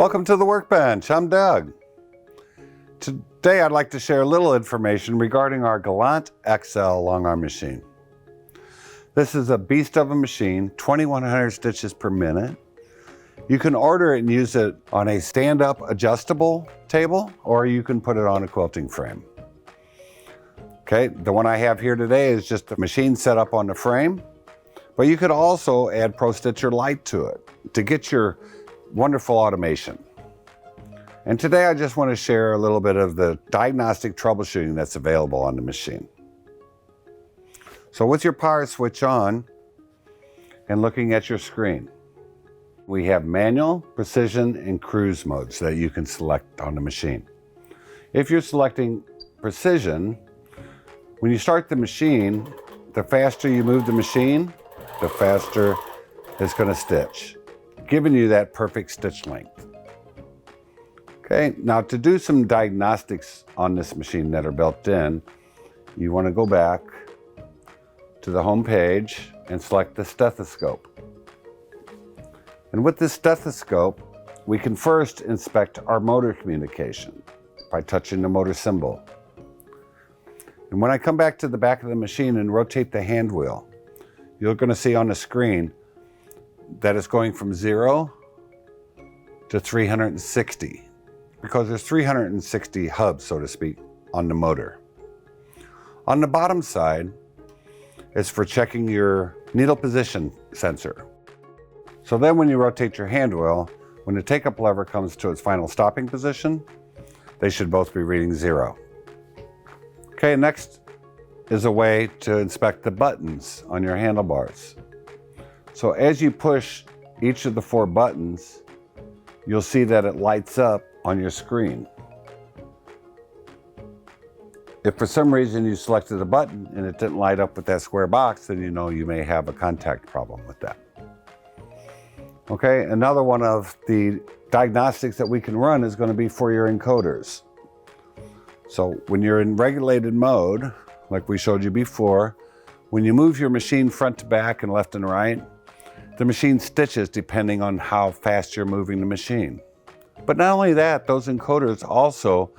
Welcome to the Workbench. I'm Doug. Today I'd like to share a little information regarding our Gallant XL long arm machine. This is a beast of a machine, 2100 stitches per minute. You can order it and use it on a stand-up adjustable table, or you can put it on a quilting frame. Okay, the one I have here today is just a machine set up on the frame, but you could also add Pro Stitcher Lite to it to get your wonderful automation. And today I just want to share a little bit of the diagnostic troubleshooting that's available on the machine. So with your power switch on and looking at your screen, we have manual, precision, and cruise modes that you can select on the machine. If you're selecting precision, when you start the machine, the faster you move the machine, the faster it's going to stitch, giving you that perfect stitch length. Okay, now to do some diagnostics on this machine that are built in, you want to go back to the home page and select the stethoscope. And with this stethoscope, we can first inspect our motor communication by touching the motor symbol. And when I come back to the back of the machine and rotate the hand wheel, you're going to see on the screen that it's going from 0 to 360, because there's 360 hubs, so to speak, on the motor. On the bottom side is for checking your needle position sensor. So then when you rotate your hand wheel, when the take-up lever comes to its final stopping position, they should both be reading 0. Okay, next is a way to inspect the buttons on your handlebars. So as you push each of the 4 buttons, you'll see that it lights up on your screen. If for some reason you selected a button and it didn't light up with that square box, then you know you may have a contact problem with that. Okay, another one of the diagnostics that we can run is going to be for your encoders. So when you're in regulated mode, like we showed you before, when you move your machine front to back and left and right, the machine stitches depending on how fast you're moving the machine. But not only that, those encoders also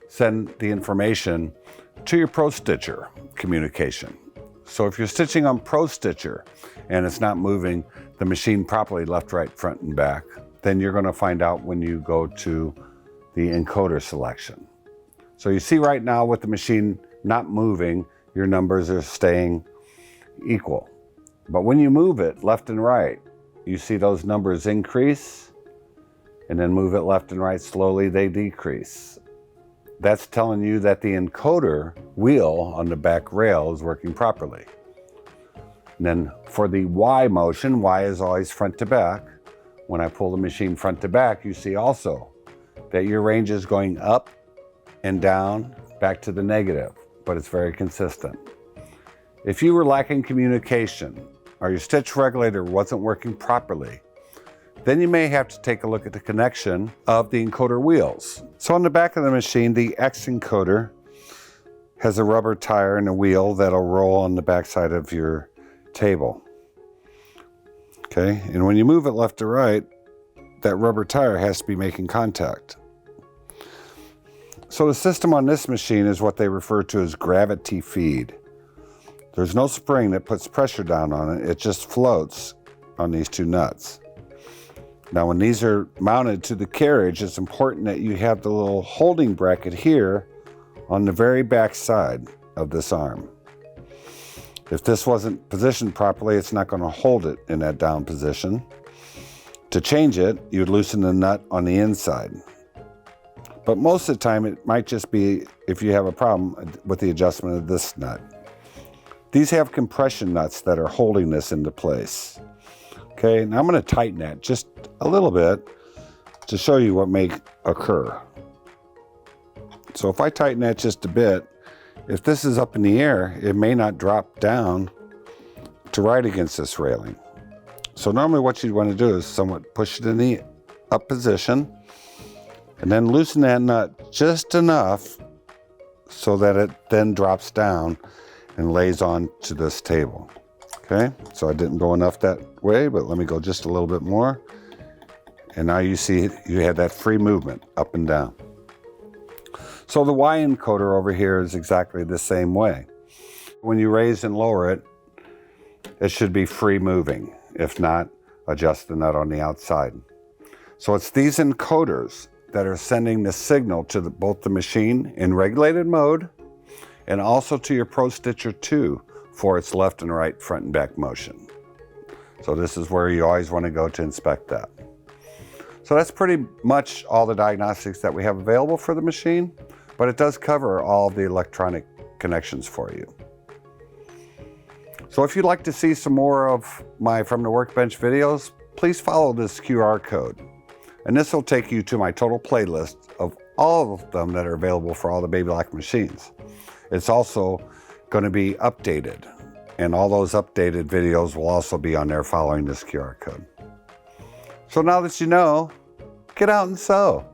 send the information to your Pro Stitcher communication. So if you're stitching on Pro Stitcher and it's not moving the machine properly left, right, front, and back, then you're going to find out when you go to the encoder selection. So you see right now with the machine not moving, your numbers are staying equal. But when you move it left and right, you see those numbers increase, and then move it left and right slowly, they decrease. That's telling you that the encoder wheel on the back rail is working properly. And then for the Y motion, Y is always front to back. When I pull the machine front to back, you see also that your range is going up and down, back to the negative, but it's very consistent. If you were lacking communication or your stitch regulator wasn't working properly, then you may have to take a look at the connection of the encoder wheels. So on the back of the machine, the X encoder has a rubber tire and a wheel that'll roll on the back side of your table. Okay, and when you move it left to right, that rubber tire has to be making contact. So the system on this machine is what they refer to as gravity feed. There's no spring that puts pressure down on it, it just floats on these 2 nuts. Now when these are mounted to the carriage, it's important that you have the little holding bracket here on the very back side of this arm. If this wasn't positioned properly, it's not going to hold it in that down position. To change it, you'd loosen the nut on the inside. But most of the time, it might just be if you have a problem with the adjustment of this nut. These have compression nuts that are holding this into place. Okay, now I'm going to tighten that just a little bit to show you what may occur. So if I tighten that just a bit, if this is up in the air, it may not drop down to right against this railing. So normally what you'd want to do is somewhat push it in the up position and then loosen that nut just enough so that it then drops down and lays on to this table. Okay, so I didn't go enough that way, but let me go just a little bit more. And now you see you have that free movement up and down. So the Y encoder over here is exactly the same way. When you raise and lower it, it should be free moving. If not, adjust the nut on the outside. So it's these encoders that are sending the signal to both the machine in regulated mode and also to your Pro Stitcher 2 for its left and right, front and back motion. So this is where you always want to go to inspect that. So that's pretty much all the diagnostics that we have available for the machine, but it does cover all of the electronic connections for you. So if you'd like to see some more of my From the Workbench videos, please follow this QR code. And this will take you to my total playlist of all of them that are available for all the Baby Lock machines. It's also going to be updated, and all those updated videos will also be on there following this QR code. So now that you know, get out and sew.